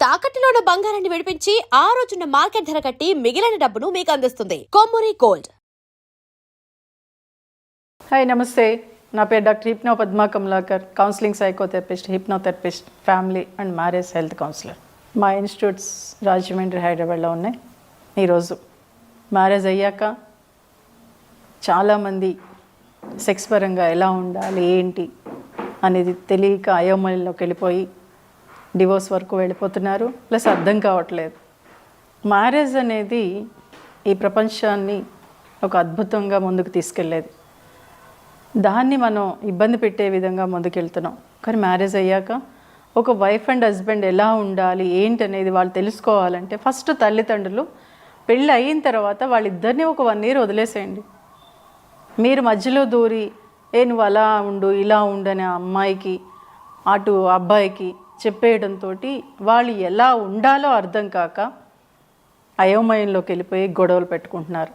తాకట్టులో ఉన్న బంగారాన్ని విడిపించి ఆ రోజున్న మార్కెట్ ధర కట్టి మిగిలిన డబ్బును మీకు అందిస్తుంది కొమ్మూరి గోల్డ్. హాయ్, నమస్తే. నా పేరు doctor hypno Padma Kamalakar, counselling psychotherapist, hypnotherapist, family and marriage health councillor. మా ఇన్స్టిట్యూట్స్ రాజమండ్రి, హైదరాబాద్లో ఉన్నాయి. ఈరోజు మ్యారేజ్ అయ్యాక చాలామంది సెక్స్ పరంగా ఎలా ఉండాలి ఏంటి అనేది తెలియక అయోమయంలోకి వెళ్ళిపోయి డివోర్స్ వరకు వెళ్ళిపోతున్నారు. ప్లస్ అర్థం కావట్లేదు. మ్యారేజ్ అనేది ఈ ప్రపంచాన్ని ఒక అద్భుతంగా ముందుకు తీసుకెళ్ళేది. దాన్ని మనం ఇబ్బంది పెట్టే విధంగా ముందుకెళ్తున్నాం. కానీ మ్యారేజ్ అయ్యాక ఒక వైఫ్ అండ్ హస్బెండ్ ఎలా ఉండాలి ఏంటి అనేది వాళ్ళు తెలుసుకోవాలంటే ఫస్ట్ తల్లిదండ్రులు పెళ్ళి అయిన తర్వాత వాళ్ళిద్దరినీ ఒక 1 year వదిలేసేయండి. మీరు మధ్యలో దూరి నువ్వు అలా ఉండు ఇలా ఉండు అనే అమ్మాయికి అటు అబ్బాయికి చెప్పేయడంతో వాళ్ళు ఎలా ఉండాలో అర్థం కాక అయోమయంలోకి వెళ్ళిపోయి గొడవలు పెట్టుకుంటున్నారు.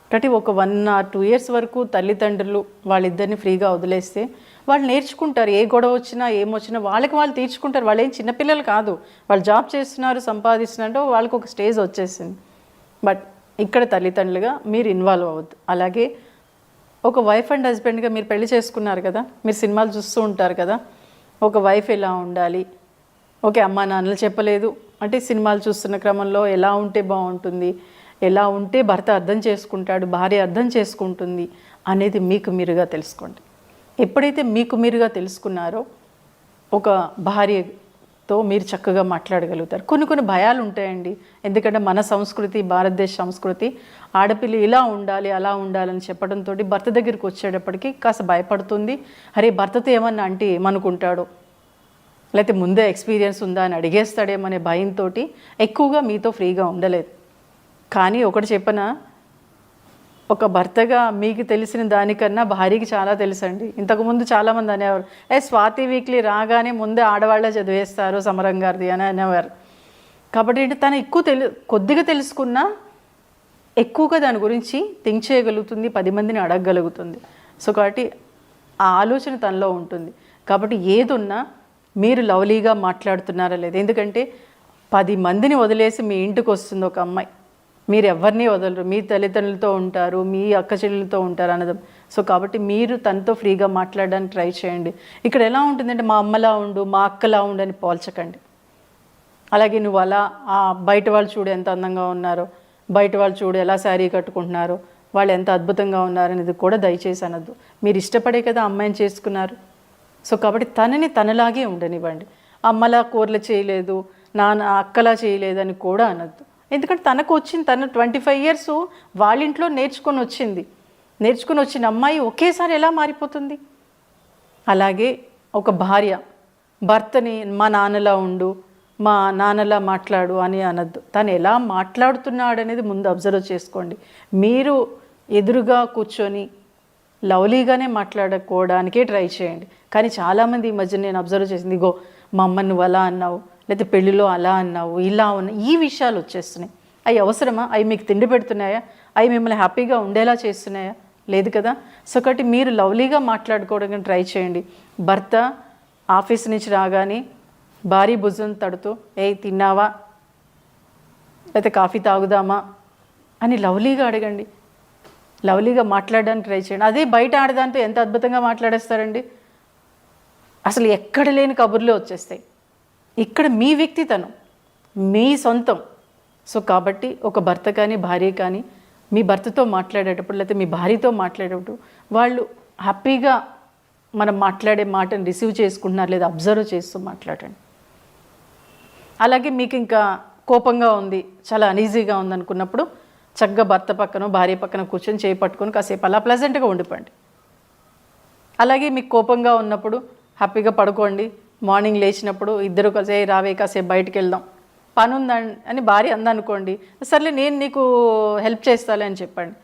కాబట్టి ఒక 1 or 2 years వరకు తల్లిదండ్రులు వాళ్ళిద్దరిని ఫ్రీగా వదిలేస్తే వాళ్ళు నేర్చుకుంటారు. ఏ గొడవ వచ్చినా ఏమొచ్చినా వాళ్ళకి వాళ్ళు తీర్చుకుంటారు. వాళ్ళు ఏం చిన్నపిల్లలు కాదు. వాళ్ళు జాబ్ చేస్తున్నారు, సంపాదిస్తున్నారు, వాళ్ళకి ఒక స్టేజ్ వచ్చేసింది. బట్ ఇక్కడ తల్లిదండ్రులుగా మీరు ఇన్వాల్వ్ అవ్వద్దు. అలాగే ఒక వైఫ్ అండ్ హస్బెండ్గా మీరు పెళ్లి చేసుకున్నారు కదా, మీరు సినిమాలు చూస్తూ ఉంటారు కదా, ఒక వైఫ్ ఎలా ఉండాలి, ఓకే అమ్మా నాన్నలు చెప్పలేదు అంటే సినిమాలు చూస్తున్న క్రమంలో ఎలా ఉంటే బాగుంటుంది, ఎలా ఉంటే భర్త అర్థం చేసుకుంటాడు, భార్య అర్థం చేసుకుంటుంది అనేది మీకు మీరుగా తెలుసుకోండి. ఎప్పుడైతే మీకు మీరుగా తెలుసుకున్నారో ఒక భార్యతో మీరు చక్కగా మాట్లాడగలుగుతారు. కొన్ని భయాలు ఉంటాయండి. ఎందుకంటే మన సంస్కృతి, భారతదేశ సంస్కృతి ఆడపిల్ల ఇలా ఉండాలి అలా ఉండాలని చెప్పడంతో భర్త దగ్గరికి వచ్చేటప్పటికి కాస్త భయపడుతుంది. అరే భర్తతో ఏమన్నా అంటే ఏమనుకుంటాడో, లేకపోతే ముందే ఎక్స్పీరియన్స్ ఉందా అని అడిగేస్తాడేమనే భయంతో ఎక్కువగా మీతో ఫ్రీగా ఉండలేదు. కానీ ఒకటి చెప్పనా, ఒక భర్తగా మీకు తెలిసిన దానికన్నా భార్యకి చాలా తెలుసండి. ఇంతకుముందు చాలామంది అనేవారు, స్వాతి వీక్లీ రాగానే ముందే ఆడవాళ్ళే చదివేస్తారు సమరం గారిది అని అనేవారు. కాబట్టి ఏంటి, తను కొద్దిగా తెలుసుకున్నా ఎక్కువగా దాని గురించి థింక్ చేయగలుగుతుంది, 10 మందిని అడగగలుగుతుంది. సో కాబట్టి ఆ ఆలోచన తనలో ఉంటుంది. కాబట్టి ఏదున్నా మీరు లవ్లీగా మాట్లాడుతున్నారా లేదా. ఎందుకంటే 10 మందిని వదిలేసి మీ ఇంటికి వస్తుంది ఒక అమ్మాయి. మీరు ఎవరిని వదలరు, మీ తల్లిదండ్రులతో ఉంటారు, మీ అక్క చెల్లెలతో ఉంటారు అన్నది. సో కాబట్టి మీరు తనతో ఫ్రీగా మాట్లాడడానికి ట్రై చేయండి. ఇక్కడ ఎలా ఉంటుందంటే మా అమ్మలా ఉండు, మా అక్కలా ఉండు అని పోల్చకండి. అలాగే నువ్వు అలా బయట వాళ్ళు చూడు ఎంత అందంగా ఉన్నారో, బయట వాళ్ళు చూడు ఎలా శారీ కట్టుకుంటున్నారో, వాళ్ళు ఎంత అద్భుతంగా ఉన్నారనేది కూడా దయచేసి అనద్దు. మీరు ఇష్టపడే కదా అమ్మాయిని చేసుకున్నారు. సో కాబట్టి తనని తనలాగే ఉండనివ్వండి. అమ్మలా కూరలు చేయలేదు, నాన్న అక్కలా చేయలేదు అని కూడా అనద్దు. ఎందుకంటే తనకు వచ్చింది, తను 25 years వాళ్ళ ఇంట్లో నేర్చుకొని వచ్చిన అమ్మాయి ఒకేసారి ఎలా మారిపోతుంది. అలాగే ఒక భార్య భర్తని మా నాన్నలా ఉండు, మా నాన్నలా మాట్లాడు అని అనద్దు. తను ఎలా మాట్లాడుతున్నాడు అనేది ముందు అబ్జర్వ్ చేసుకోండి. మీరు ఎదురుగా కూర్చొని లవ్లీగానే మాట్లాడుకోవడానికే ట్రై చేయండి. కానీ చాలామంది ఈ మధ్య నేను అబ్జర్వ్ చేసింది, ఇగో మా అమ్మ నువ్వు అలా అన్నావు, లేకపోతే పెళ్ళిలో అలా అన్నావు, ఇలా ఉన్నావు, ఈ విషయాలు వచ్చేస్తున్నాయి. అవి అవసరమా? అవి మీకు తిండి పెడుతున్నాయా? అవి మిమ్మల్ని హ్యాపీగా ఉండేలా చేస్తున్నాయా? లేదు కదా. సో కాబట్టి మీరు లవ్లీగా మాట్లాడుకోవడానికి ట్రై చేయండి. భర్త ఆఫీస్ నుంచి రాగానే భారీ భుజం తడుతూ తిన్నావా, లేకపోతే కాఫీ తాగుదామా అని లవ్లీగా అడగండి. లవ్లీగా మాట్లాడడానికి ట్రై చేయండి. అదే బయట ఆడదాంతో ఎంత అద్భుతంగా మాట్లాడేస్తారండి. అసలు ఎక్కడ లేని కబుర్లు వచ్చేస్తాయి. ఇక్కడ మీ వ్యక్తితనం, మీ సొంతం. సో కాబట్టి ఒక భర్త కానీ భార్య కానీ మీ భర్తతో మాట్లాడేటప్పుడు లేకపోతే మీ భార్యతో మాట్లాడేటప్పుడు వాళ్ళు హ్యాపీగా మనం మాట్లాడే మాటను రిసీవ్ చేసుకుంటున్నారు లేదా అబ్జర్వ్ చేస్తూ మాట్లాడండి. అలాగే మీకు ఇంకా కోపంగా ఉంది, చాలా అనీజీగా ఉందనుకున్నప్పుడు చక్కగా భర్త పక్కన భార్య పక్కన కూర్చొని చేయి పట్టుకొని కాసేపు అలా ప్లెజెంట్గా ఉండిపోండి. అలాగే మీకు కోపంగా ఉన్నప్పుడు హ్యాపీగా పడుకోండి. మార్నింగ్ లేచినప్పుడు ఇద్దరు కలిసి రావే కాసేపు బయటికి వెళ్దాం, పని ఉందని అని భార్య అందనుకోండి, సర్లే నేను నీకు హెల్ప్ చేస్తాలే అని చెప్పండి.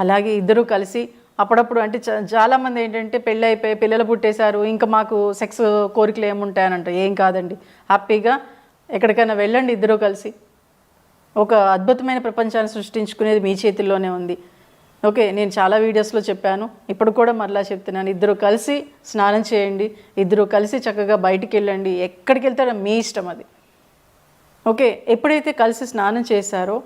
అలాగే ఇద్దరు కలిసి అప్పుడప్పుడు అంటే చాలామంది ఏంటంటే పెళ్ళి అయిపోయి పిల్లలు పుట్టేశారు, ఇంకా మాకు సెక్స్ కోరికలు ఏముంటాయని అంటారు. ఏం కాదండి, హ్యాపీగా ఎక్కడికైనా వెళ్ళండి. ఇద్దరు కలిసి ఒక అద్భుతమైన ప్రపంచాన్ని సృష్టించుకునేది మీ చేతుల్లోనే ఉంది. ఓకే, నేను చాలా వీడియోస్లో చెప్పాను, ఇప్పుడు కూడా మరలా చెప్తున్నాను. ఇద్దరు కలిసి స్నానం చేయండి, ఇద్దరు కలిసి చక్కగా బయటికి వెళ్ళండి. ఎక్కడికి వెళ్తారో మీ ఇష్టం అది. ఓకే, ఎప్పుడైతే కలిసి స్నానం చేశారో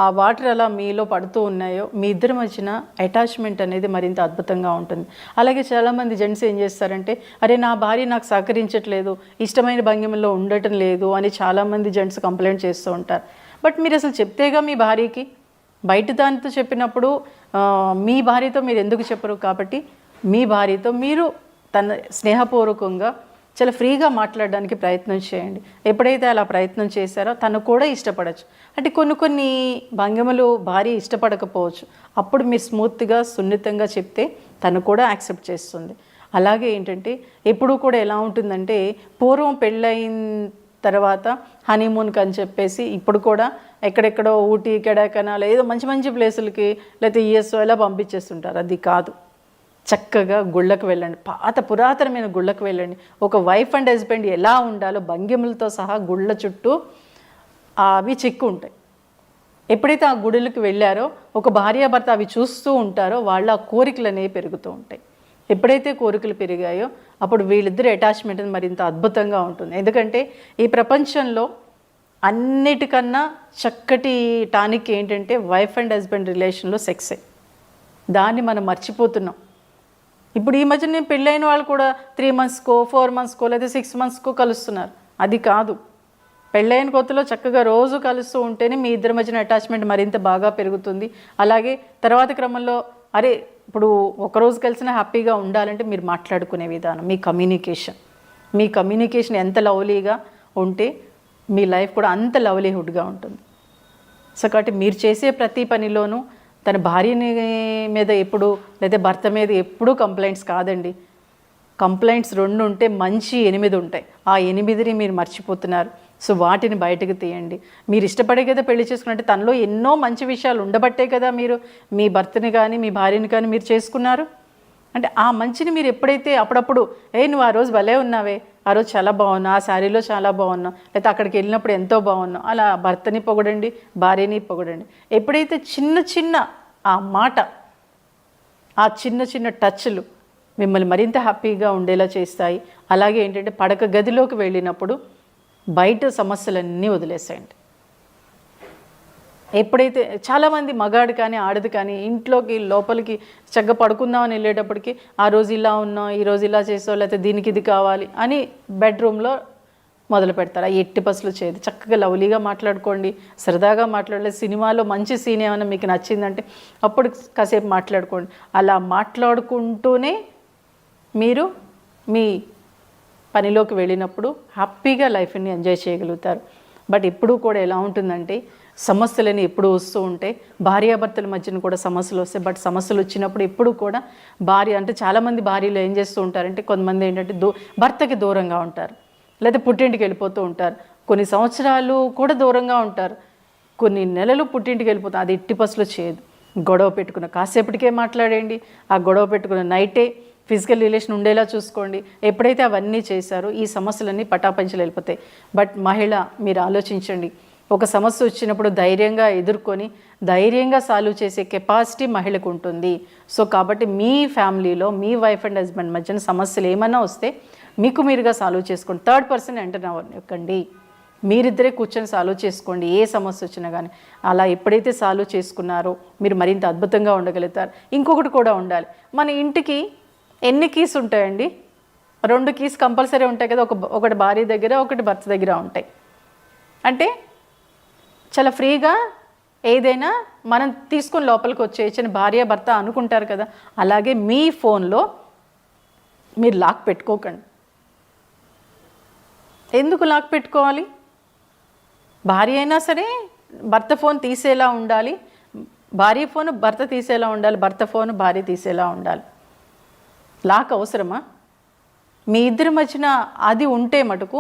ఆ వాటర్ అలా మీలో పడుతూ ఉన్నాయో మీ ఇద్దరి మధ్యన అటాచ్మెంట్ అనేది మరింత అద్భుతంగా ఉంటుంది. అలాగే చాలామంది జెంట్స్ ఏం చేస్తారంటే, అరే నా భార్య నాకు సహకరించట్లేదు, ఇష్టమైన భంగిమలో ఉండటం లేదు అని చాలామంది జెంట్స్ కంప్లైంట్ చేస్తూ ఉంటారు. బట్ మీరు అసలు చెప్తేగా మీ భార్యకి, బయట దానితో చెప్పినప్పుడు మీ భార్యతో మీరు ఎందుకు చెప్పరు? కాబట్టి మీ భార్యతో మీరు తన స్నేహపూర్వకంగా చాలా ఫ్రీగా మాట్లాడడానికి ప్రయత్నం చేయండి. ఎప్పుడైతే అలా ప్రయత్నం చేశారో తను కూడా ఇష్టపడచ్చు. అంటే కొన్ని భంగిమలు భార్య ఇష్టపడకపోవచ్చు, అప్పుడు మీరు స్మూత్గా సున్నితంగా చెప్తే తను కూడా యాక్సెప్ట్ చేస్తుంది. అలాగే ఏంటంటే ఎప్పుడూ కూడా ఎలా ఉంటుందంటే, పూర్వం పెళ్ళయిన తర్వాత హనీమూన్కి అని చెప్పేసి ఇప్పుడు కూడా ఎక్కడెక్కడో ఊటీ కొడైకెనాల్ ఏదో మంచి మంచి ప్లేసులకి లేకపోతే యూఎస్ఓ ఎలా పంపించేస్తుంటారు. అది కాదు. చక్కగా గుళ్ళకు వెళ్ళండి, పురాతనమైన గుళ్ళకు వెళ్ళండి. ఒక వైఫ్ అండ్ హస్బెండ్ ఎలా ఉండాలో భంగిములతో సహా గుళ్ళ చుట్టూ అవి చిక్కు ఉంటాయి. ఎప్పుడైతే ఆ గుడులకు వెళ్ళారో ఒక భార్యాభర్త అవి చూస్తూ ఉంటారో వాళ్ళ కోరికలు అనేవి పెరుగుతూ ఉంటాయి. ఎప్పుడైతే కోరికలు పెరిగాయో అప్పుడు వీళ్ళిద్దరు అటాచ్మెంట్ మరింత అద్భుతంగా ఉంటుంది. ఎందుకంటే ఈ ప్రపంచంలో అన్నిటికన్నా చక్కటి టానిక్ ఏంటంటే వైఫ్ అండ్ హస్బెండ్ రిలేషన్లో సెక్సే. దాన్ని మనం మర్చిపోతున్నాం. ఇప్పుడు ఈ మధ్య నేను పెళ్ళైన వాళ్ళు కూడా 3 monthsకో 4 monthsకో లేదా 6 monthsకో కలుస్తున్నారు. అది కాదు. పెళ్ళైన కొత్తలో చక్కగా రోజు కలుస్తూ ఉంటేనే మీ ఇద్దరి మధ్యన అటాచ్మెంట్ మరింత బాగా పెరుగుతుంది. అలాగే తర్వాత క్రమంలో అరే ఇప్పుడు ఒకరోజు కలిసినా హ్యాపీగా ఉండాలంటే మీరు మాట్లాడుకునే విధానం, మీ కమ్యూనికేషన్ ఎంత లవ్లీగా ఉంటే మీ లైఫ్ కూడా అంత లవ్లీహుడ్గా ఉంటుంది. సో కాబట్టి మీరు చేసే ప్రతి పనిలోనూ తన భార్యని మీద ఎప్పుడు లేదా భర్త మీద ఎప్పుడూ కంప్లైంట్స్ కాదండి. కంప్లైంట్స్ 2 ఉంటే మంచి 8 ఉంటాయి. ఆ 8ని మీరు మర్చిపోతున్నారు. సో వాటిని బయటకు తీయండి. మీరు ఇష్టపడే కదా పెళ్లి చేసుకున్నట్టే తనలో ఎన్నో మంచి విషయాలు ఉండబట్టే కదా మీరు మీ భర్తని కానీ మీ భార్యని కానీ మీరు చేసుకున్నారు. అంటే ఆ మంచిని మీరు ఎప్పుడైతే అప్పుడప్పుడు నువ్వు ఆ రోజు భలే ఉన్నావే, ఆ రోజు చాలా బాగున్నావు, ఆ శారీలో చాలా బాగున్నావు, లేకపోతే అక్కడికి వెళ్ళినప్పుడు ఎంతో బాగున్నావు, అలా భర్తని పొగడండి, భార్యని పొగడండి. ఎప్పుడైతే చిన్న ఆ మాట, ఆ చిన్న టచ్లు మిమ్మల్ని మరింత హ్యాపీగా ఉండేలా చేస్తాయి. అలాగే ఏంటంటే పడక గదిలోకి వెళ్ళినప్పుడు బయట సమస్యలన్నీ వదిలేసేయండి. ఎప్పుడైతే చాలామంది మగాడు కానీ ఆడది కానీ ఇంట్లోకి లోపలికి చక్కగా పడుకుందామని వెళ్ళేటప్పటికి ఆ రోజు ఇలా ఉన్నాం, ఈరోజు ఇలా చేసావు, లేకపోతే దీనికి ఇది కావాలి అని బెడ్రూమ్లో మొదలు పెడతారు. ఆ ఎట్టి పసులు చేయదు. చక్కగా లవ్లీగా మాట్లాడుకోండి, సరదాగా మాట్లాడలేదు. సినిమాలో మంచి సీన్ ఏమైనా మీకు నచ్చిందంటే అప్పుడు కాసేపు మాట్లాడుకోండి. అలా మాట్లాడుకుంటూనే మీరు మీ పనిలోకి వెళ్ళినప్పుడు హ్యాపీగా లైఫ్ని ఎంజాయ్ చేయగలుగుతారు. బట్ ఎప్పుడూ కూడా ఎలా ఉంటుందంటే సమస్యలని ఎప్పుడు వస్తూ ఉంటే భార్యాభర్తల మధ్యన కూడా సమస్యలు వస్తాయి. బట్ సమస్యలు వచ్చినప్పుడు ఎప్పుడు కూడా భార్య అంటే చాలామంది భార్యలు ఏం చేస్తూ ఉంటారంటే కొంతమంది ఏంటంటే భర్తకి దూరంగా ఉంటారు, లేదా పుట్టింటికి వెళ్ళిపోతూ ఉంటారు. కొన్ని సంవత్సరాలు కూడా దూరంగా ఉంటారు, కొన్ని నెలలు పుట్టింటికి వెళ్ళిపోతారు. అది ఎట్టి పసులు చేయదు. గొడవ పెట్టుకున్న కాసేపటికే మాట్లాడేయండి. ఆ గొడవ పెట్టుకున్న నైటే ఫిజికల్ రిలేషన్ ఉండేలా చూసుకోండి. ఎప్పుడైతే అవన్నీ చేశారో ఈ సమస్యలన్నీ పటాపంచలు వెళ్ళిపోతాయి. బట్ మహిళ మీరు ఆలోచించండి, ఒక సమస్య వచ్చినప్పుడు ధైర్యంగా ఎదుర్కొని ధైర్యంగా సాల్వ్ చేసే కెపాసిటీ మహిళకు ఉంటుంది. సో కాబట్టి మీ ఫ్యామిలీలో మీ వైఫ్ అండ్ హస్బెండ్ మధ్యన సమస్యలు ఏమైనా వస్తే మీకు మీరుగా సాల్వ్ చేసుకోండి. థర్డ్ పర్సన్ ఎంటర్ అవ్వకండి. మీరిద్దరే కూర్చొని సాల్వ్ చేసుకోండి ఏ సమస్య వచ్చినా కానీ. అలా ఎప్పుడైతే సాల్వ్ చేసుకున్నారో మీరు మరింత అద్భుతంగా ఉండగలుగుతారు. ఇంకొకటి కూడా ఉండాలి, మన ఇంటికి ఎన్ని కీస్ ఉంటాయండి? 2 కీస్ కంపల్సరీ ఉంటాయి కదా. ఒకటి భార్య దగ్గర, ఒకటి భర్త దగ్గర ఉంటాయి. అంటే చాలా ఫ్రీగా ఏదైనా మనం తీసుకొని లోపలికి వచ్చేయచ్చని భార్య భర్త అనుకుంటారు కదా. అలాగే మీ ఫోన్లో మీరు లాక్ పెట్టుకోకండి. ఎందుకు లాక్ పెట్టుకోవాలి? భార్య అయినా సరే భర్త ఫోన్ తీసేలా ఉండాలి, భార్య ఫోన్ భర్త తీసేలా ఉండాలి, భర్త ఫోన్ భార్య తీసేలా ఉండాలి. లాక్ అవసరమా? మీ ఇద్దరి మధ్యన అది ఉంటే మటుకు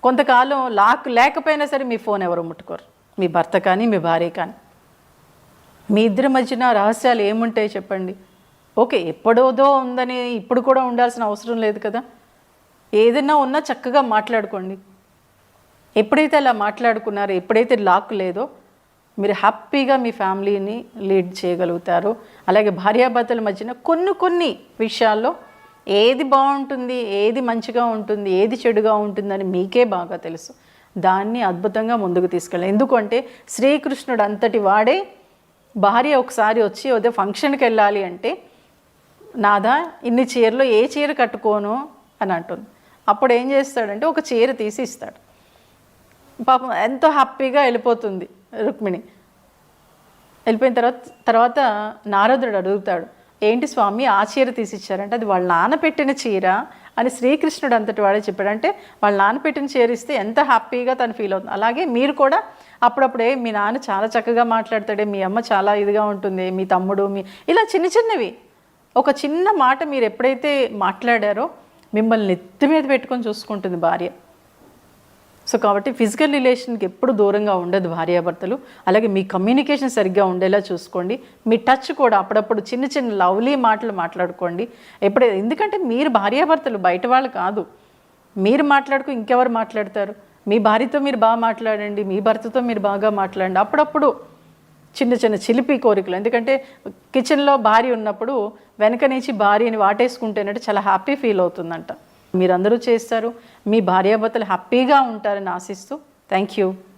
కొంతకాలం లాక్ లేకపోయినా సరే మీ ఫోన్ ఎవరు ముట్టుకోరు, మీ భర్త కానీ మీ భార్య కానీ. మీ ఇద్దరి మధ్యన రహస్యాలు ఏముంటాయి చెప్పండి? ఓకే, ఎప్పుడోదో ఉందని ఇప్పుడు కూడా ఉండాల్సిన అవసరం లేదు కదా. ఏదైనా ఉన్నా చక్కగా మాట్లాడుకోండి. ఎప్పుడైతే అలా మాట్లాడుకున్నారో, ఎప్పుడైతే లాక్ లేదో మీరు హ్యాపీగా మీ ఫ్యామిలీని లీడ్ చేయగలుగుతారు. అలాగే భార్యాభర్తల మధ్యన కొన్ని విషయాల్లో ఏది బాగుంటుంది, ఏది మంచిగా ఉంటుంది, ఏది చెడుగా ఉంటుందని మీకే బాగా తెలుసు. దాన్ని అద్భుతంగా ముందుకు తీసుకెళ్ళాలి. ఎందుకంటే శ్రీకృష్ణుడు అంతటి వాడే భార్య ఒకసారి వచ్చి అదే ఫంక్షన్కి వెళ్ళాలి అంటే, నాదా ఇన్ని చీరలో ఏ చీర కట్టుకోను అని అంటుంది. అప్పుడు ఏం చేస్తాడంటే ఒక చీర తీసి ఇస్తాడు. పాపం ఎంతో హ్యాపీగా వెళ్ళిపోతుంది రుక్మిణి. వెళ్ళిపోయిన తర్వాత నారదుడు అడుగుతాడు, ఏంటి స్వామి ఆ చీర తీసిచ్చారంటే, అది వాళ్ళ నాన్న పెట్టిన చీర అని శ్రీకృష్ణుడు అంతటి వాడే చెప్పాడు. అంటే వాళ్ళ నాన్న పెట్టిన చీర ఇస్తే ఎంత హ్యాపీగా తను ఫీల్ అవుతుంది. అలాగే మీరు కూడా అప్పుడప్పుడే మీ నాన్న చాలా చక్కగా మాట్లాడతాడే, మీ అమ్మ చాలా ఇదిగా ఉంటుంది, మీ తమ్ముడు ఇలా చిన్న చిన్నవి ఒక చిన్న మాట మీరు ఎప్పుడైతే మాట్లాడారో మిమ్మల్ని నెత్తి మీద పెట్టుకొని చూసుకుంటుంది భార్య. సో కాబట్టి ఫిజికల్ రిలేషన్కి ఎప్పుడు దూరంగా ఉండదు భార్యాభర్తలు. అలాగే మీ కమ్యూనికేషన్ సరిగ్గా ఉండేలా చూసుకోండి. మీ టచ్ కూడా అప్పుడప్పుడు చిన్న చిన్న లవ్లీ మాటలు మాట్లాడుకోండి. ఎందుకంటే మీరు భార్యాభర్తలు, బయట వాళ్ళు కాదు. మీరు మాట్లాడుకు ఇంకెవరు మాట్లాడతారు? మీ భార్యతో మీరు బాగా మాట్లాడండి, మీ భర్తతో మీరు బాగా మాట్లాడండి. అప్పుడప్పుడు చిన్న చిన్న చిలిపి కోరికలు. ఎందుకంటే కిచెన్లో భార్య ఉన్నప్పుడు వెనక నుంచి భార్యని వాటేసుకుంటేనంటే చాలా హ్యాపీ ఫీల్ అవుతుందంట. మీరందరూ చేస్తారు. మీ భార్యాభర్తలు హ్యాపీగా ఉంటారని ఆశిస్తూ థ్యాంక్ యూ.